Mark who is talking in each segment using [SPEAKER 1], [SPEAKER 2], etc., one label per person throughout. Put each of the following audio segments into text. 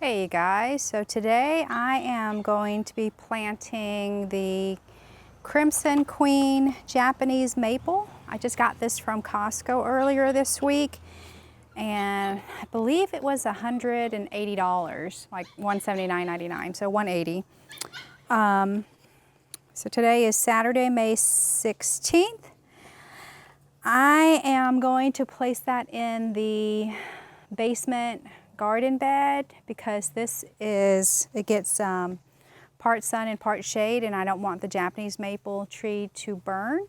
[SPEAKER 1] Hey guys, so today I am going to be planting the Crimson Queen Japanese maple. I just got this from Costco earlier this week and I believe it was $180, like $179.99, so $180. So today is Saturday, May 16th. I am going to place that in the basement garden bed because it gets part sun and part shade, and I don't want the Japanese maple tree to burn.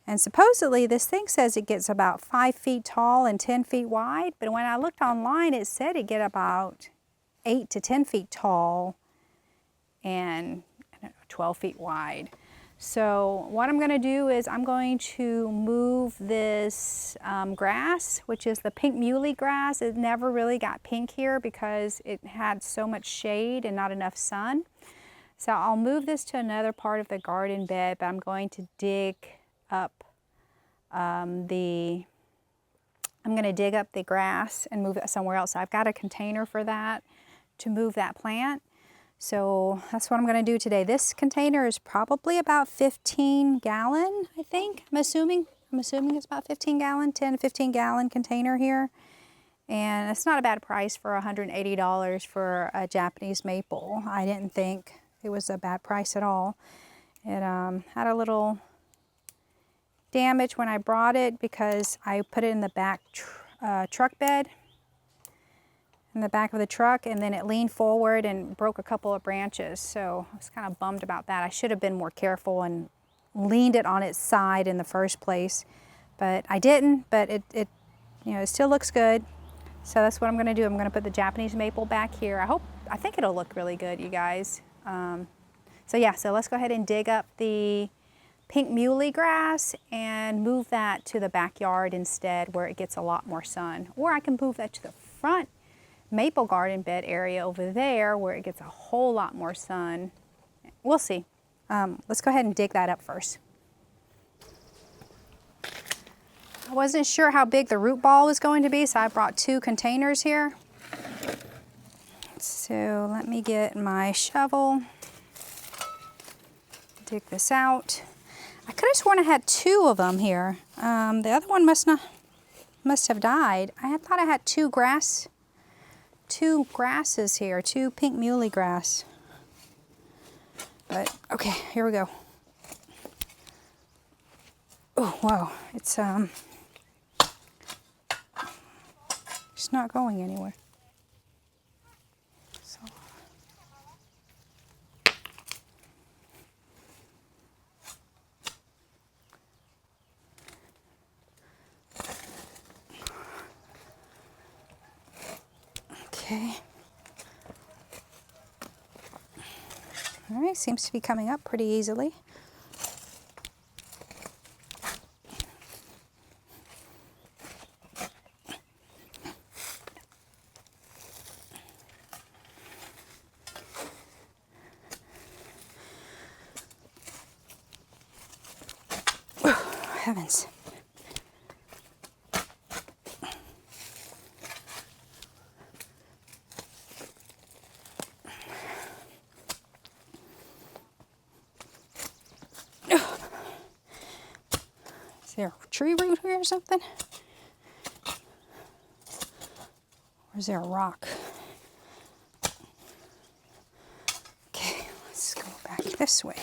[SPEAKER 1] And supposedly this thing says it gets about 5 feet tall and 10 feet wide, but when I looked online it said it get about 8 to 10 feet tall and 12 feet wide. So what I'm going to do is I'm going to move this grass, which is the pink muley grass. It never really got pink here because it had so much shade and not enough sun. So I'll move this to another part of the garden bed, but I'm going to dig up the grass and move it somewhere else. So I've got a container for that to move that plant. So that's what I'm going to do today. This container is probably about 15 gallon, I think. I'm assuming it's about 15 gallon, 10 to 15 gallon container here. And it's not a bad price for $180 for a Japanese maple. I didn't think it was a bad price at all. It had a little damage when I brought it because I put it in the back truck bed. In the back of the truck, and then it leaned forward and broke a couple of branches, so I was kind of bummed about that. I should have been more careful and leaned it on its side in the first place, but I didn't. But it still looks good, so that's what I'm going to do. I'm going to put the Japanese maple back here. I think it'll look really good, you guys. So let's go ahead and dig up the pink muley grass and move that to the backyard instead, where it gets a lot more sun. Or I can move that to the front maple garden bed area over there where it gets a whole lot more sun. We'll see. Let's go ahead and dig that up first. I wasn't sure how big the root ball was going to be, so I brought 2 containers here. So let me get my shovel, dig this out. I could have sworn I had 2 of them here. The other one must have died. I thought I had 2 grasses here, 2 pink muley grass. But okay, here we go. Oh wow, it's not going anywhere. So okay. All right, seems to be coming up pretty easily. Oh, heavens. Is there a tree root here or something? Or is there a rock? Okay, let's go back this way.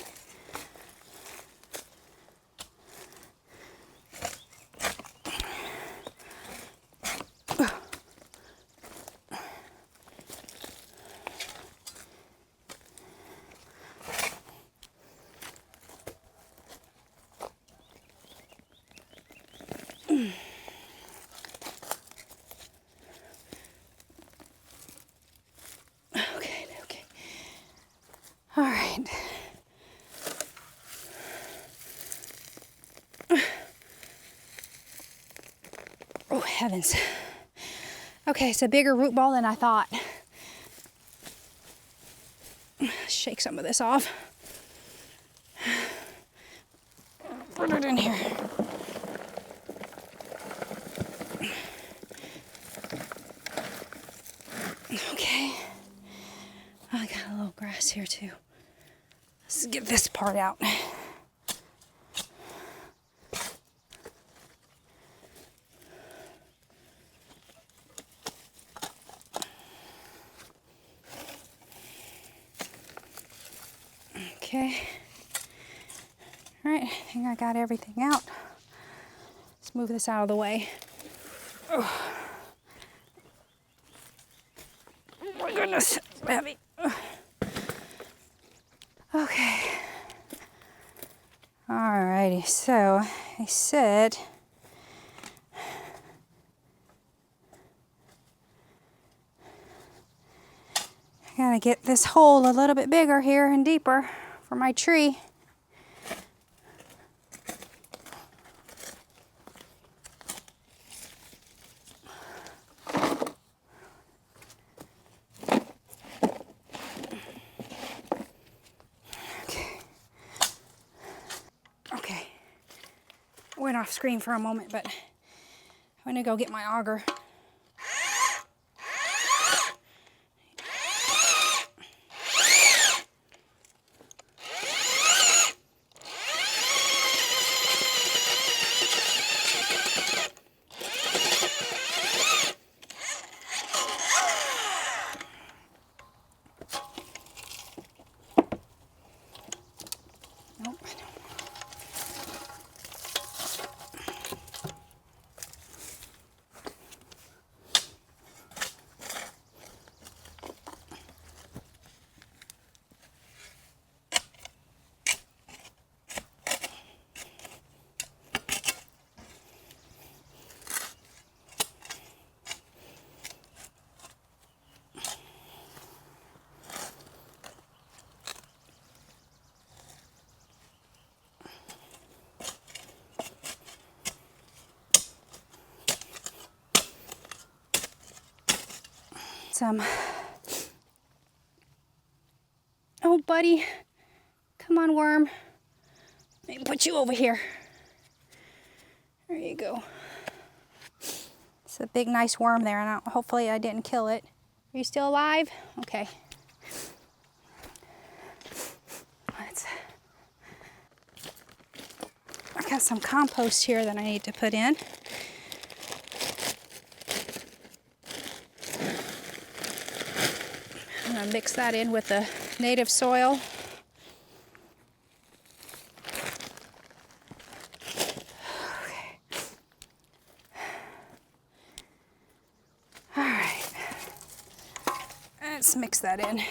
[SPEAKER 1] Okay. All right. Oh, heavens. Okay, it's a bigger root ball than I thought. Shake some of this off. Put it in here. Okay. Oh, I got a little grass here too. Let's get this part out. Okay. All right, I think I got everything out. Let's move this out of the way. Oh my goodness, it's heavy. Okay. Alrighty, so I said I gotta get this hole a little bit bigger here and deeper for my tree. Okay. Went off screen for a moment, but I'm gonna go get my auger. Nope, I don't. Oh, buddy, come on, worm. Let me put you over here. There you go. It's a big, nice worm there, and hopefully I didn't kill it. Are you still alive? Okay. I got some compost here that I need to put in. I'm gonna mix that in with the native soil. Okay. All right. Let's mix that in.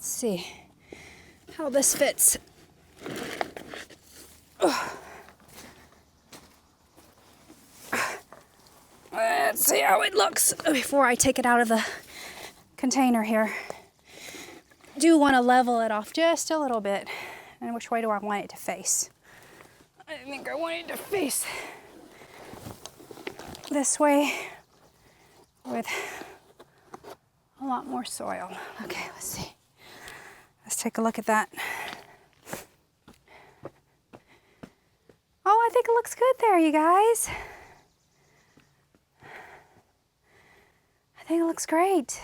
[SPEAKER 1] See how this fits. Let's see how it looks before I take it out of the container here. Do want to level it off just a little bit. And which way do I want it to face? I think I want it to face this way with a lot more soil. Okay, let's see. Let's take a look at that. Oh, I think it looks good there, you guys. I think it looks great.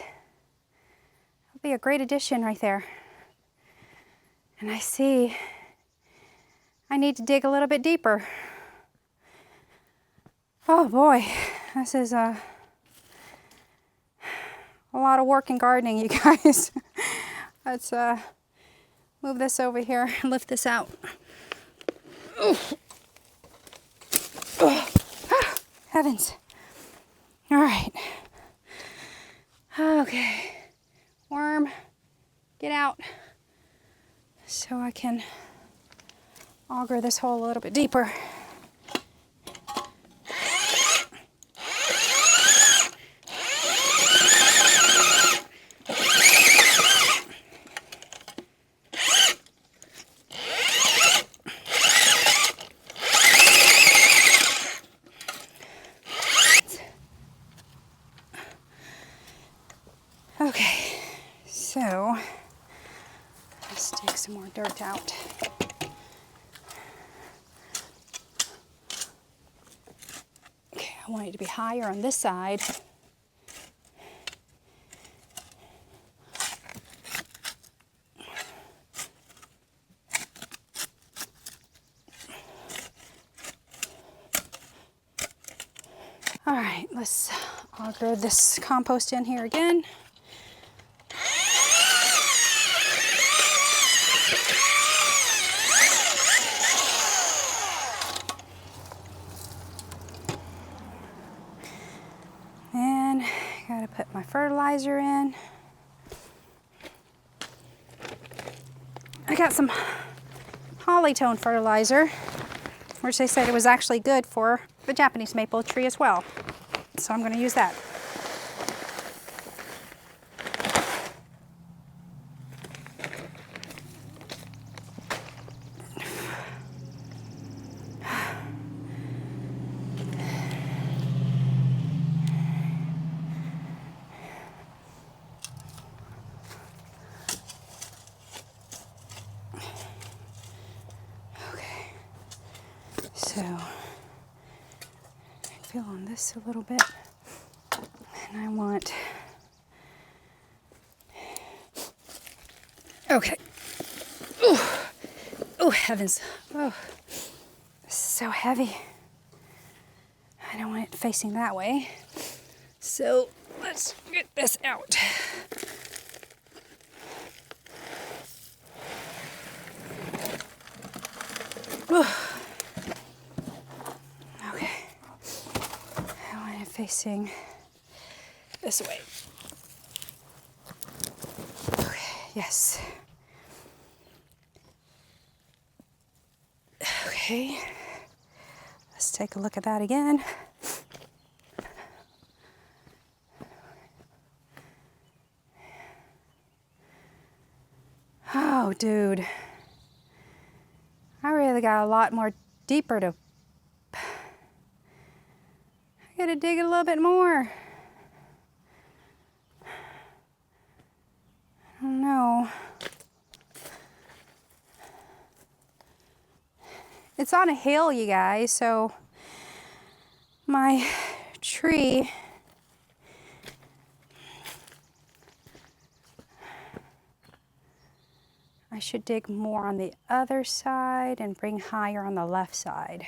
[SPEAKER 1] It'll be a great addition right there. And I see I need to dig a little bit deeper. Oh boy, this is a lot of work in gardening, you guys. Let's move this over here and lift this out. Oh, heavens. All right. Okay. Worm, get out so I can auger this hole a little bit deeper. some more dirt out. Okay, I want it to be higher on this side. All right, I'll grow this compost in here again. And gotta put my fertilizer in. I got some Hollytone fertilizer, which they said it was actually good for the Japanese maple tree as well. So I'm going to use that. Okay. So fill on this a little bit, and I want, okay, oh heavens, oh, this is so heavy. I don't want it facing that way, so let's get this out. Okay, I want it facing this way. Okay, yes. Okay, let's take a look at that again. Oh, dude. I really got a lot more deeper to, I gotta dig it a little bit more. I don't know. It's on a hill, you guys, so my tree I should dig more on the other side and bring higher on the left side.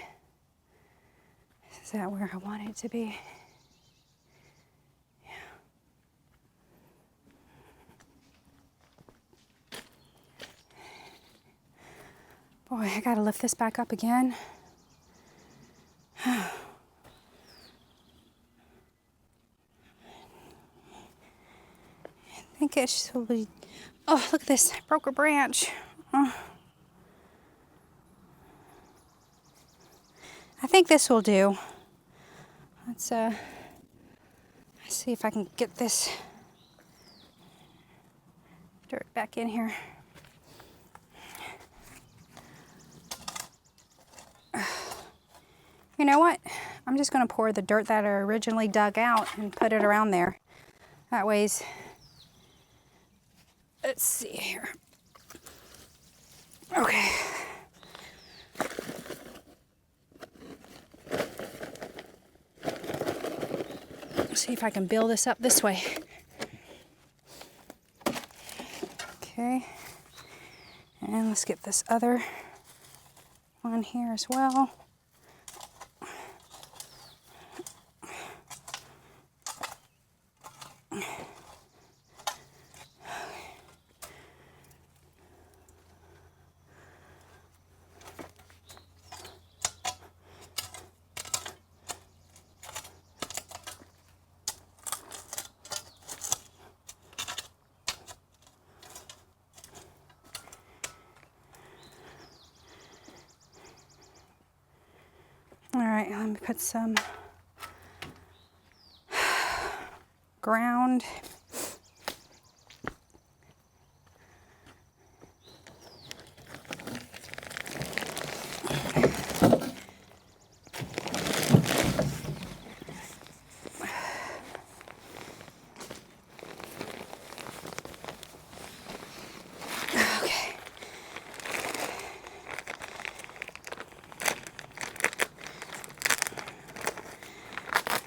[SPEAKER 1] Is that where I want it to be? Yeah. Boy, I gotta lift this back up again. I think it should be. Oh, look at this. I broke a branch. Oh. I think this will do. Let's see if I can get this dirt back in here. You know what? I'm just going to pour the dirt that I originally dug out and put it around there. That way's. Let's see here. Okay. Let's see if I can build this up this way. Okay. And let's get this other one here as well. All right, let me put some ground. Okay,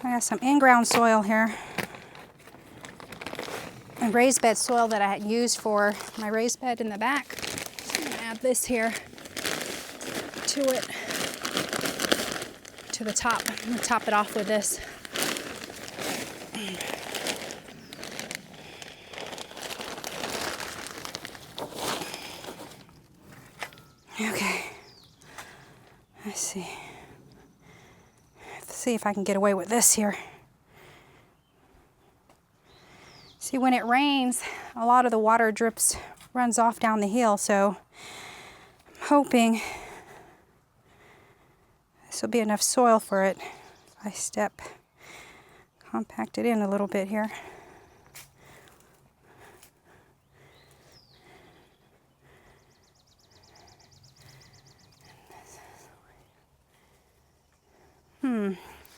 [SPEAKER 1] I got some in-ground soil here. And raised bed soil that I had used for my raised bed in the back. So I'm gonna add this here to it, to the top. I'm gonna top it off with this. Okay, let's see. Let's see if I can get away with this here. See, when it rains, a lot of the water runs off down the hill, so I'm hoping this will be enough soil for it. If I compact it in a little bit here.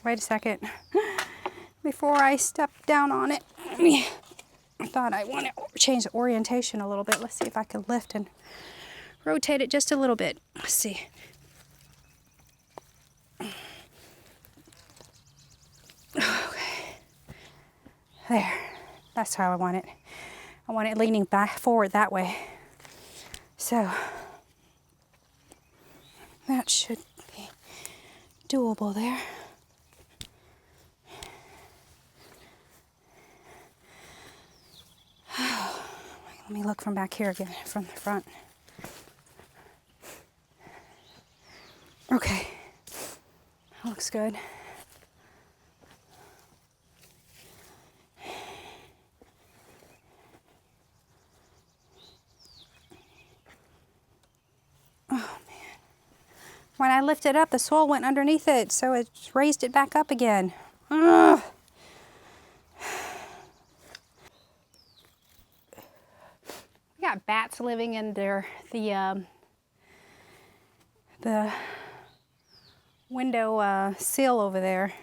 [SPEAKER 1] Wait a second. Before I step down on it, I thought I want to change the orientation a little bit. Let's see if I can lift and rotate it just a little bit. Let's see. Okay. There. That's how I want it. I want it leaning back forward that way. So that should be doable there. Let me look from back here again, from the front. Okay, that looks good. Oh man. When I lifted up, the soil went underneath it, so it raised it back up again. Ugh. We got bats living in there. The window sill over there.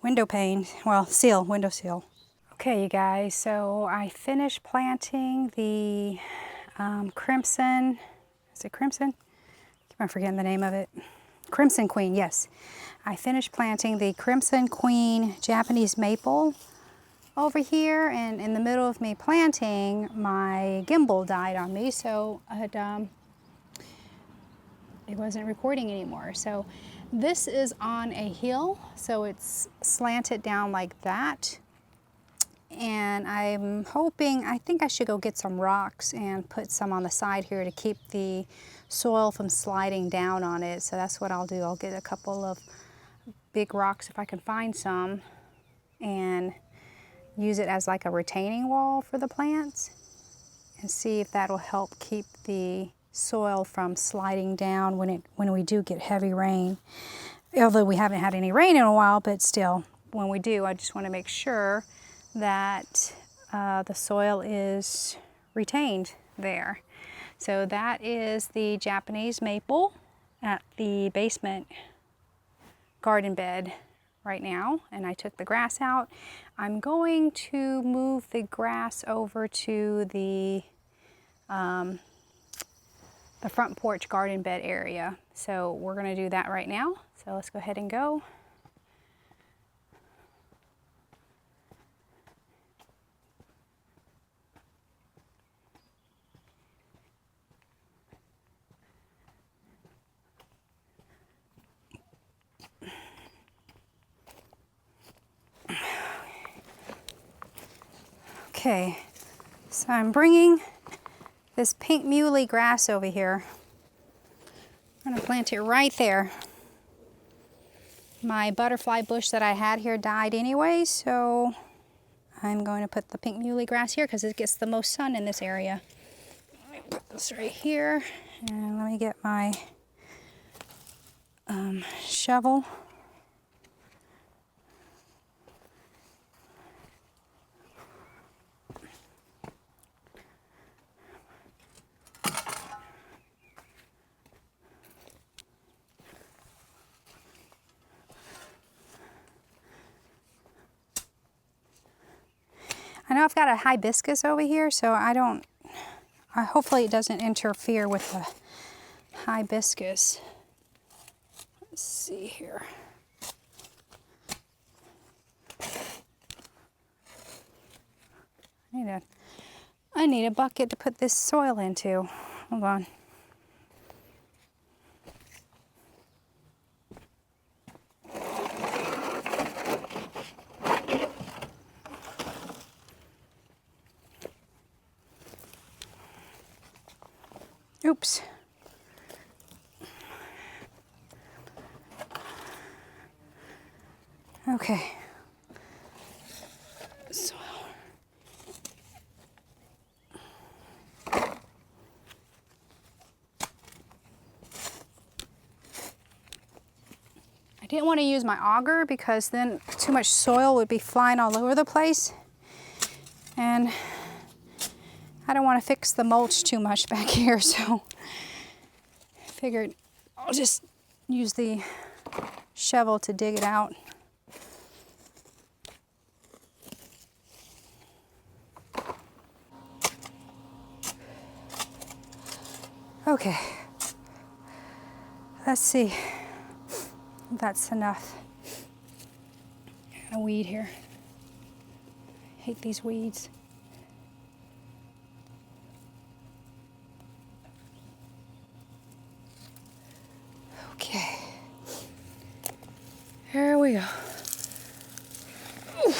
[SPEAKER 1] Window pane, well, sill, window sill. Okay, you guys, so I finished planting the crimson, is it crimson? I'm forgetting the name of it. Crimson Queen, yes. I finished planting the Crimson Queen Japanese maple over here, and in the middle of me planting, my gimbal died on me, so it wasn't recording anymore. So this is on a hill, so it's slanted down like that. And I'm hoping, I think I should go get some rocks and put some on the side here to keep the soil from sliding down on it. So that's what I'll do. I'll get a couple of big rocks if I can find some and use it as like a retaining wall for the plants and see if that'll help keep the soil from sliding down when we do get heavy rain. Although we haven't had any rain in a while, but still, when we do, I just want to make sure that the soil is retained there. So that is the Japanese maple at the basement garden bed right now, and I took the grass out. I'm going to move the grass over to the front porch garden bed area. So we're going to do that right now. So let's go ahead and go. Okay, so I'm bringing this pink muley grass over here. I'm gonna plant it right there. My butterfly bush that I had here died anyway, so I'm going to put the pink muley grass here because it gets the most sun in this area. Let me put this right here, and let me get my shovel. I know I've got a hibiscus over here, so hopefully it doesn't interfere with the hibiscus. Let's see here. I need a bucket to put this soil into. Hold on. Oops. Okay. Soil. I didn't want to use my auger because then too much soil would be flying all over the place. And I don't want to fix the mulch too much back here, so I figured I'll just use the shovel to dig it out. Okay, let's see if that's enough. Got a weed here. I hate these weeds. Okay, here we go. Ooh.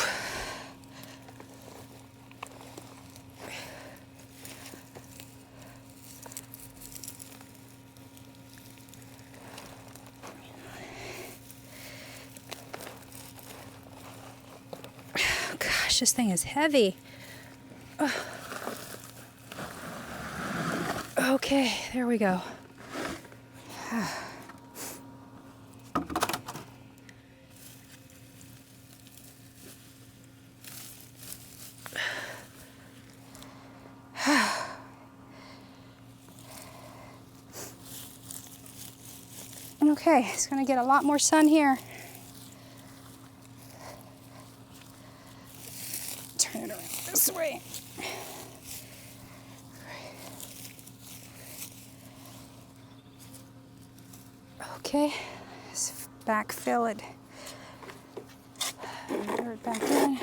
[SPEAKER 1] Gosh, this thing is heavy. Okay, there we go. Okay, it's gonna get a lot more sun here. Turn it around this way. Okay, let's backfill it. Dirt back in.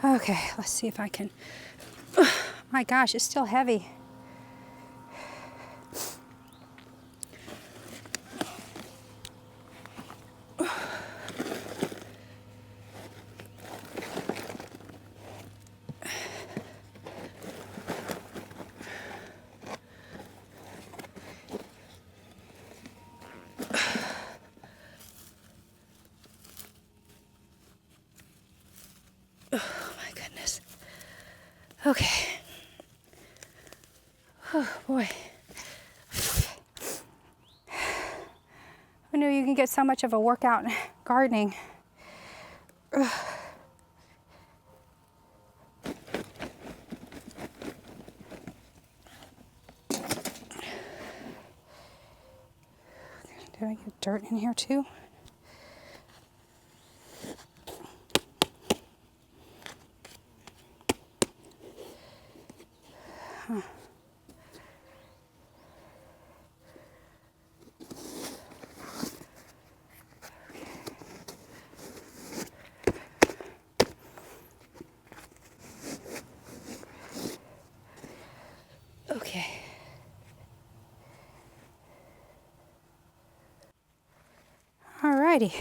[SPEAKER 1] Okay, let's see if I can. My gosh, it's still heavy. Okay. Oh boy. Who knew you can get so much of a workout in gardening? Ugh. Did I get dirt in here too? Huh. Okay. Alrighty.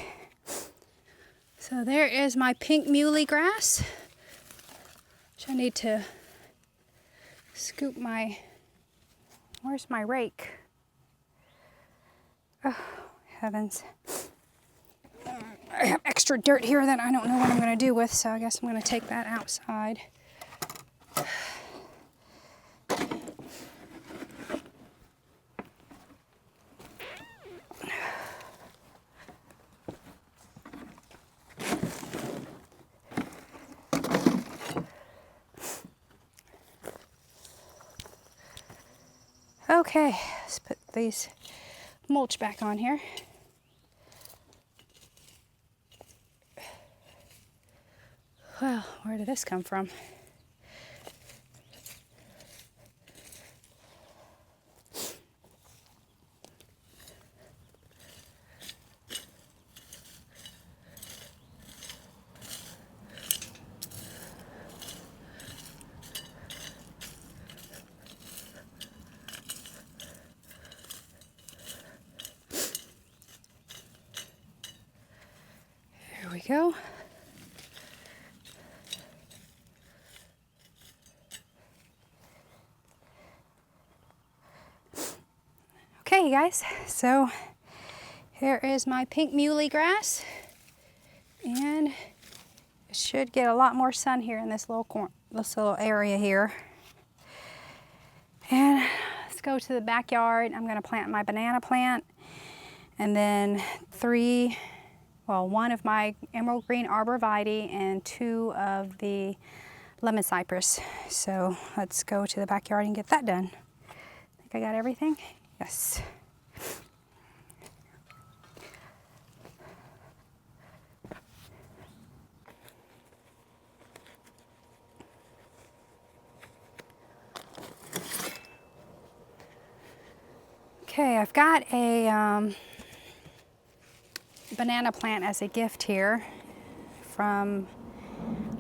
[SPEAKER 1] So there is my pink muley grass, which I need to scoop my, where's my rake? Oh, heavens. I have extra dirt here that I don't know what I'm going to do with, so I guess I'm going to take that outside. Okay, let's put these mulch back on here. Well, where did this come from? There we go. Okay, you guys, so here is my pink muley grass, and it should get a lot more sun here in this little area here. And let's go to the backyard. I'm going to plant my banana plant, and then one of my emerald green arborvitae and 2 of the lemon cypress. So let's go to the backyard and get that done. I think I got everything. Yes. Okay, I've got a banana plant as a gift here from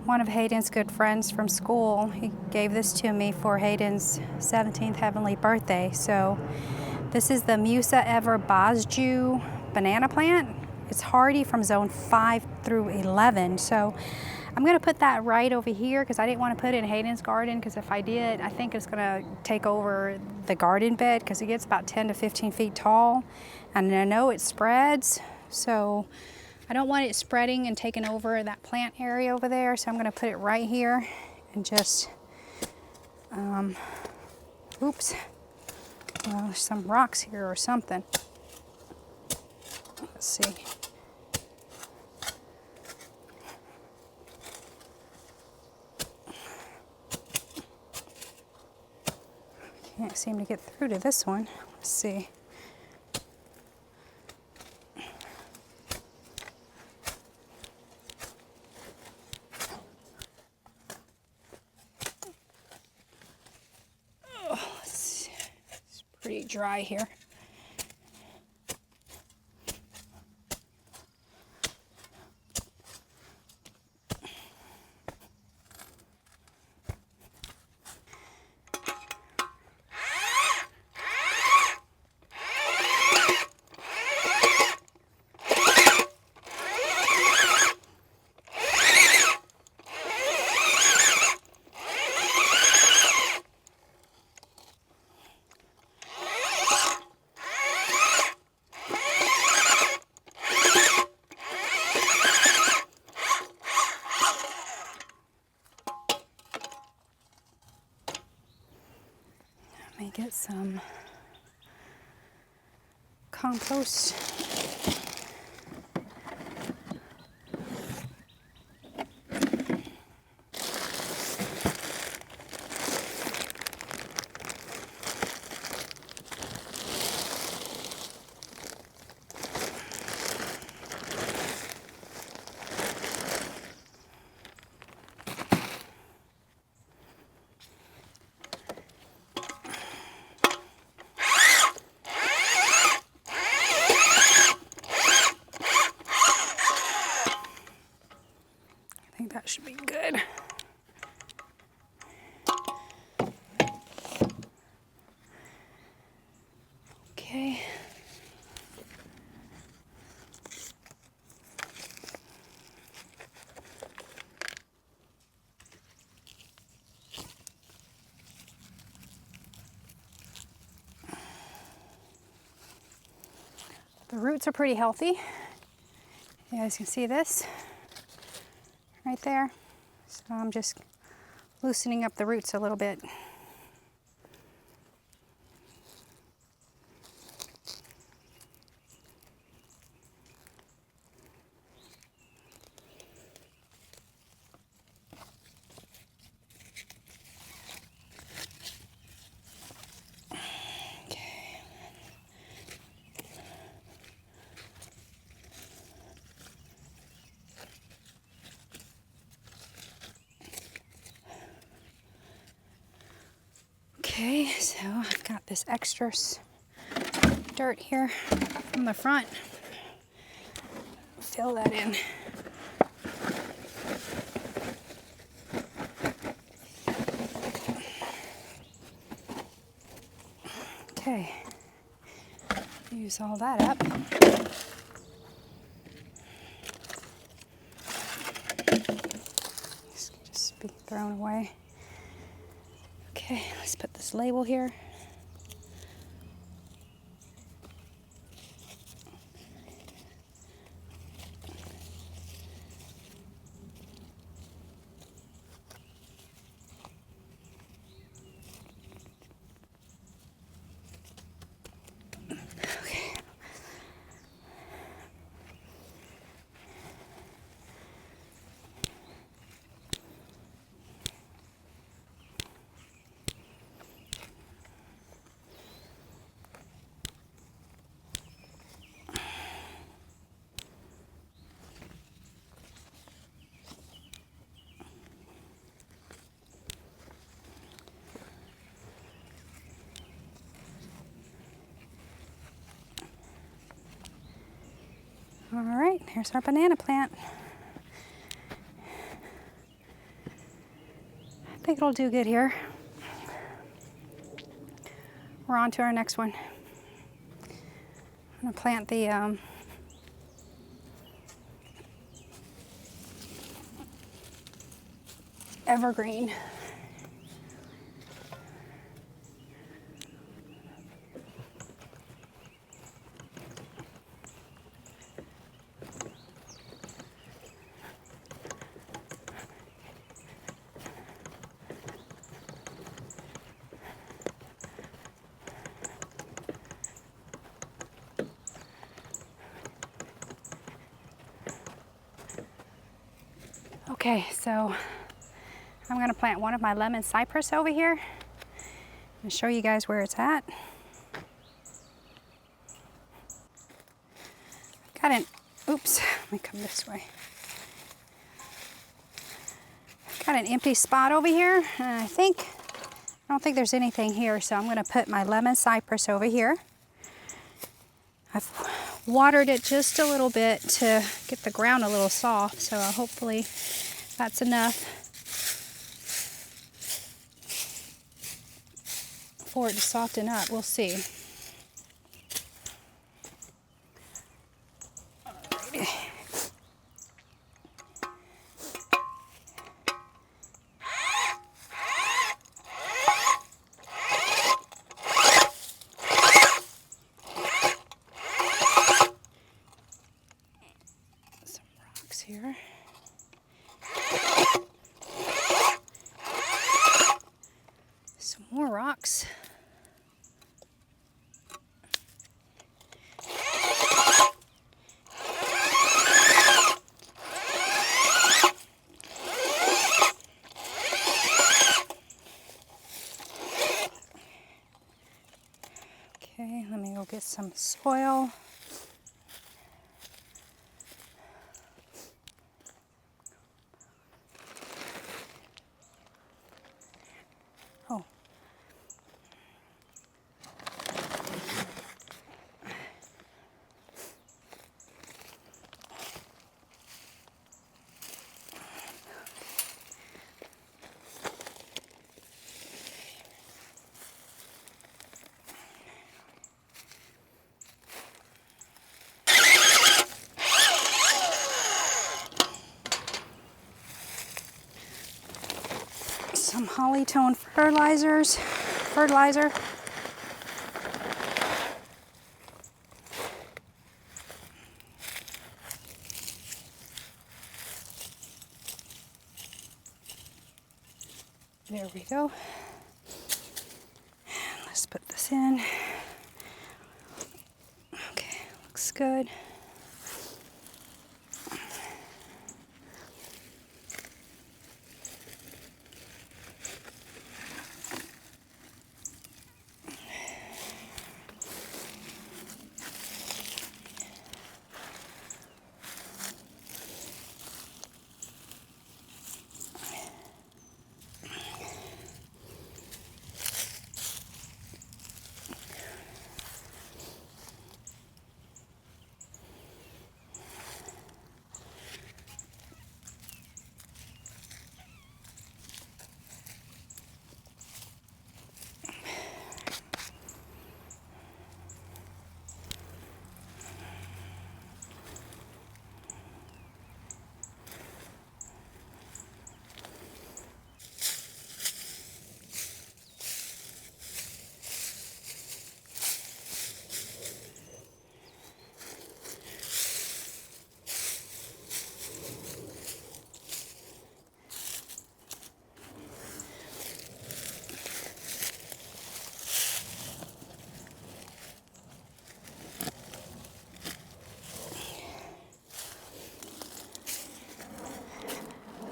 [SPEAKER 1] one of Hayden's good friends from school. He gave this to me for Hayden's 17th heavenly birthday. So this is the Musa Ever Bosju banana plant. It's hardy from zone 5 through 11. So I'm gonna put that right over here because I didn't want to put it in Hayden's garden, because if I did, I think it's gonna take over the garden bed because it gets about 10 to 15 feet tall. And I know it spreads, so I don't want it spreading and taking over that plant area over there. So I'm gonna put it right here and just, oops. Well, there's some rocks here or something. Let's see. Can't seem to get through to this one. Let's see. Oh, let's see. It's pretty dry here. Let me get some compost. I think that should be good. Okay. The roots are pretty healthy. You guys can see this right there. So I'm just loosening up the roots a little bit. so I've got this extra dirt here from the front. Fill that in. Okay, use all that up. This can just be thrown away. Okay, let's put this label here. All right, here's our banana plant. I think it'll do good here. We're on to our next one. I'm gonna plant the evergreen. Okay, so I'm gonna plant one of my lemon cypress over here and show you guys where it's at. Got an, oops, let me come this way. Got an empty spot over here, and I don't think there's anything here, so I'm gonna put my lemon cypress over here. I've watered it just a little bit to get the ground a little soft, so hopefully that's enough for it to soften up. We'll see. Alrighty. Some rocks here. Some more rocks. Okay, let me go get some soil. Oh. Some Hollytone fertilizer. There we go. Let's put this in. Okay, looks good.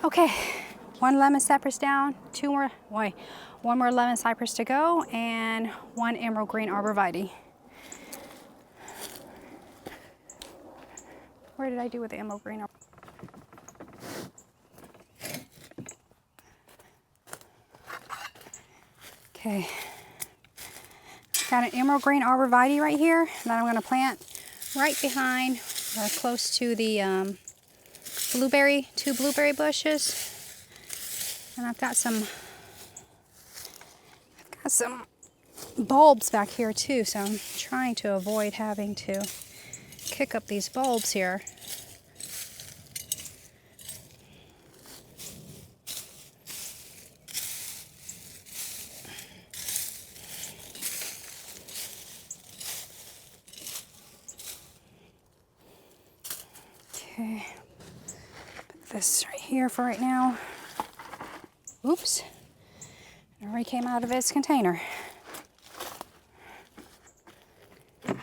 [SPEAKER 1] Okay, one lemon cypress down, one more lemon cypress to go, and one emerald green arborvitae. Where did I do with the emerald green? Okay, got an emerald green arborvitae right here that I'm going to plant right behind or close to the two blueberry bushes. And I've got some bulbs back here too, so I'm trying to avoid having to kick up these bulbs here. Okay, put this right here for right now. Oops, it already came out of its container. How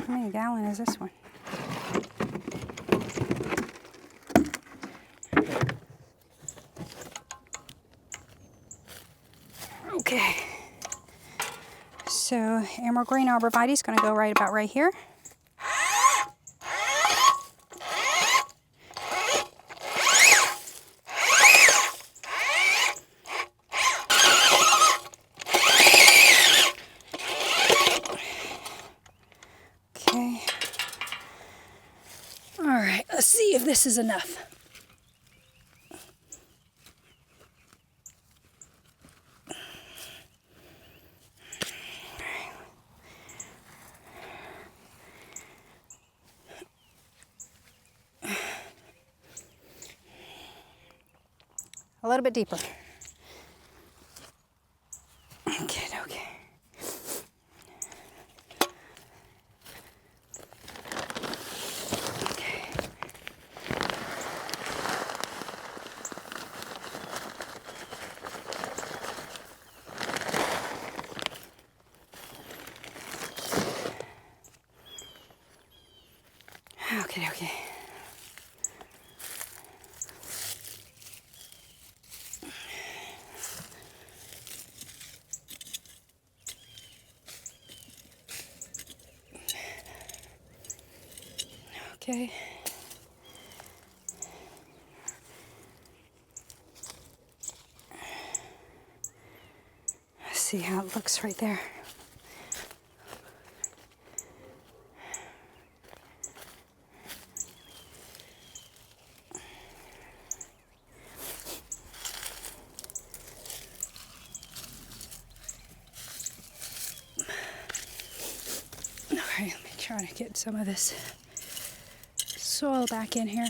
[SPEAKER 1] many gallon is this one? Okay, so emerald green arborvitae is going to go right about right here. Okay. All right, let's see if this is enough. A little bit deeper. Okay, okay. Okay, okay. Okay. Let's see how it looks right there. Okay, let me try to get some of this soil back in here.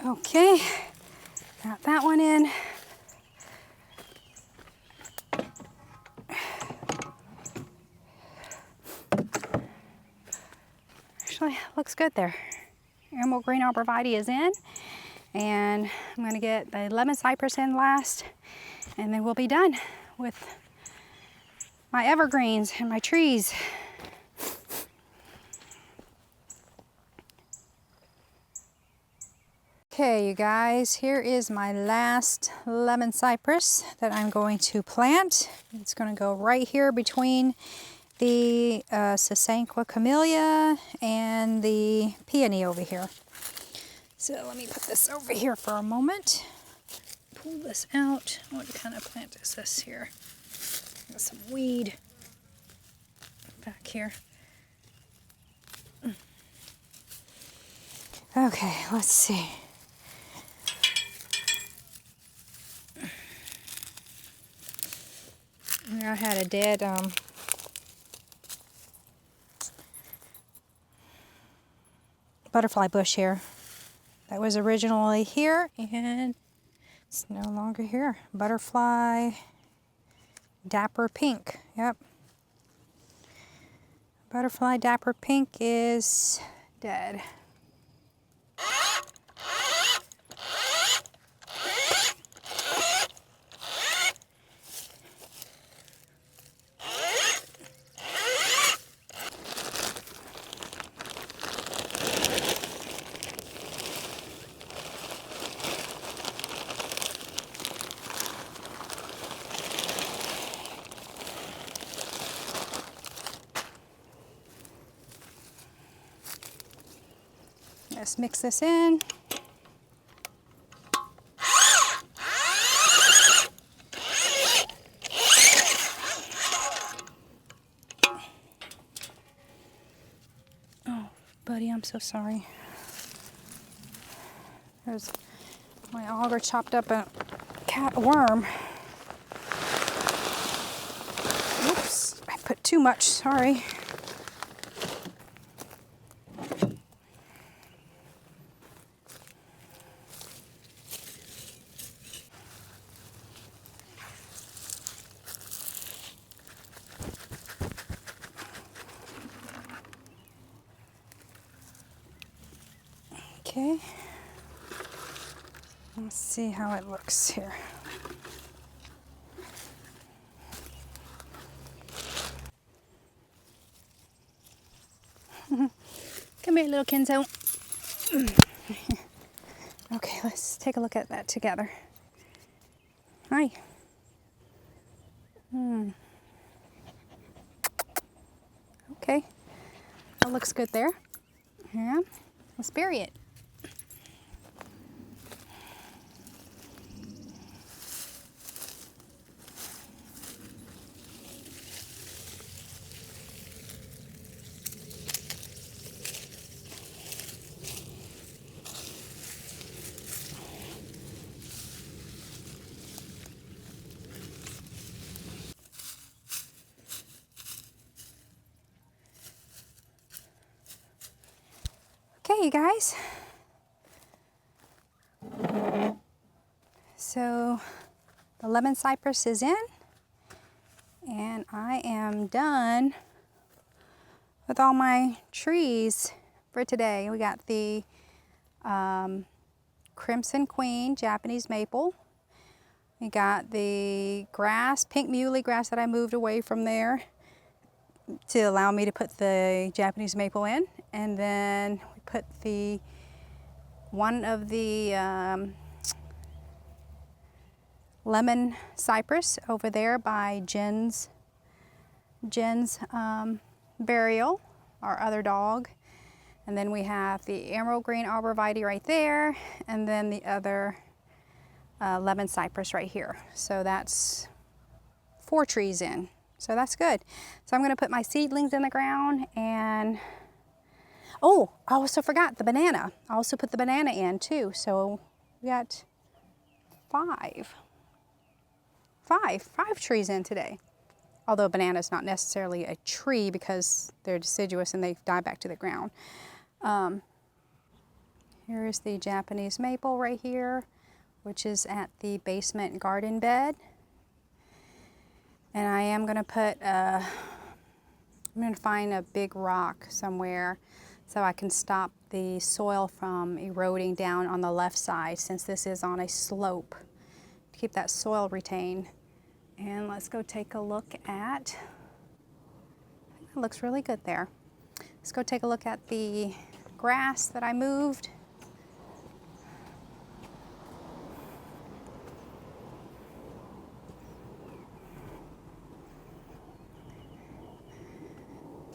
[SPEAKER 1] Okay, got that one in. Actually, looks good there. Emerald green arborvitae is in, and I'm going to get the lemon cypress in last, and then we'll be done with my evergreens and my trees. Okay, you guys, here is my last lemon cypress that I'm going to plant. It's going to go right here between the Sasanqua camellia and the peony over here. So let me put this over here for a moment. Pull this out. What kind of plant is this here? Got some weed back here. Okay, let's see. I had a dead butterfly bush here. That was originally here and it's no longer here. Butterfly dapper pink. Yep. Butterfly dapper pink is dead. Let's mix this in. Oh, buddy, I'm so sorry. There's my auger chopped up a worm. Oops, I put too much, sorry. Okay, let's see how it looks here. Come here, little Kenzo. Okay, let's take a look at that together. Hi. Okay, that looks good there. Yeah, let's bury it. Okay, you guys. So the lemon cypress is in, and I am done with all my trees for today. We got the Crimson Queen Japanese maple. We got the grass, pink muley grass that I moved away from there to allow me to put the Japanese maple in. And then we put one of the lemon cypress over there by Jen's burial, our other dog. And then we have the emerald green arborvitae right there, and then the other lemon cypress right here. So that's 4 trees in. So that's good. So I'm going to put my seedlings in the ground, and oh, I also forgot the banana. I also put the banana in too. So we got 5 trees in today. Although banana is not necessarily a tree because they're deciduous and they die back to the ground. Here is the Japanese maple right here, which is at the basement garden bed. And I am going to put, I'm going to find a big rock somewhere so I can stop the soil from eroding down on the left side, since this is on a slope, to keep that soil retained. And let's go take a look at, it looks really good there. Let's go take a look at the grass that I moved.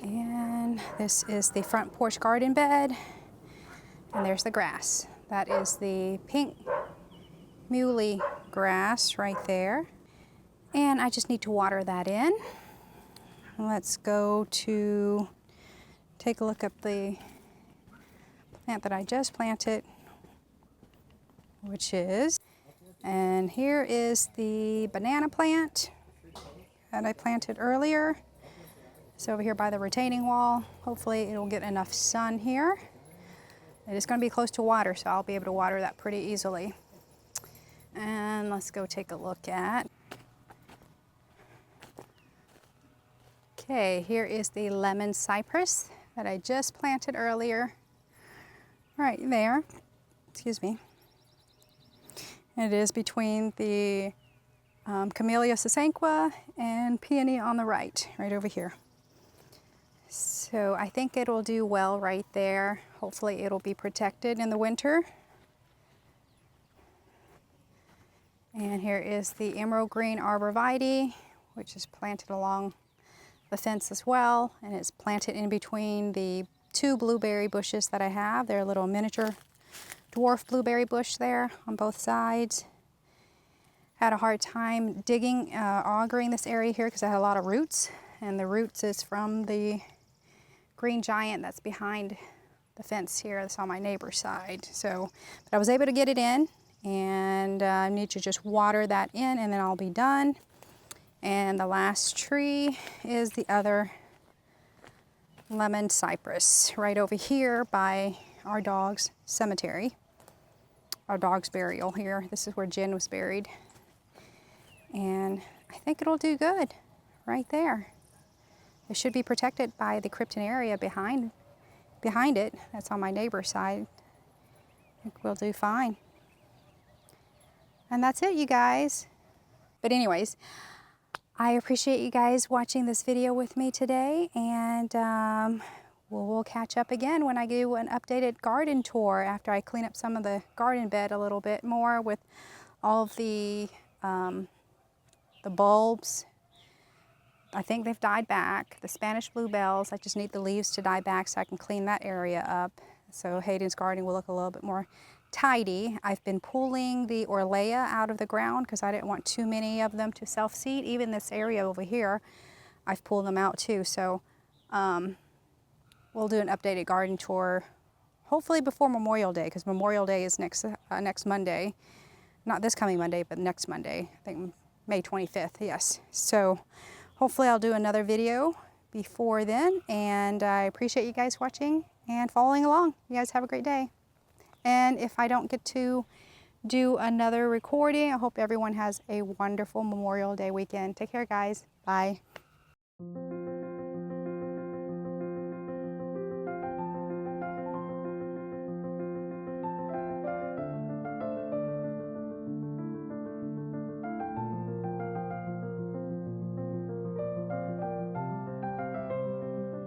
[SPEAKER 1] And this is the front porch garden bed, and there's the grass. That is the pink muley grass right there. And I just need to water that in. Let's go to take a look at the plant that I just planted, which is, and here is the banana plant that I planted earlier. It's over here by the retaining wall. Hopefully it'll get enough sun here. It is going to be close to water, so I'll be able to water that pretty easily. And let's go take a look at. Okay, here is the lemon cypress that I just planted earlier. Right there. Excuse me. It is between the Camellia sasanqua and peony on the right over here. So I think it'll do well right there. Hopefully it'll be protected in the winter. And here is the emerald green arborvitae, which is planted along the fence as well, and it's planted in between the 2 blueberry bushes that I have. They're a little miniature dwarf blueberry bush there on both sides. Had a hard time digging, augering this area here because I had a lot of roots, and the roots is from the green giant that's behind the fence here. That's on my neighbor's side. So, but I was able to get it in, and I need to just water that in, and then I'll be done. And the last tree is the other lemon cypress right over here by our dog's cemetery, our dog's burial here. This is where Jen was buried. And I think it'll do good right there. It should be protected by the cryptonaria behind it. That's on my neighbor's side. I think we'll do fine. And that's it, you guys. But anyways, I appreciate you guys watching this video with me today, and we'll catch up again when I do an updated garden tour after I clean up some of the garden bed a little bit more with all of the bulbs. I think they've died back. The Spanish bluebells, I just need the leaves to die back so I can clean that area up. So Hayden's garden will look a little bit more tidy. I've been pulling the Orlea out of the ground because I didn't want too many of them to self-seed. Even this area over here, I've pulled them out too. So we'll do an updated garden tour hopefully before Memorial Day, because Memorial Day is next Monday. Not this coming Monday, but next Monday. I think May 25th, yes. So hopefully I'll do another video before then, and I appreciate you guys watching and following along. You guys have a great day. And if I don't get to do another recording, I hope everyone has a wonderful Memorial Day weekend. Take care, guys. Bye.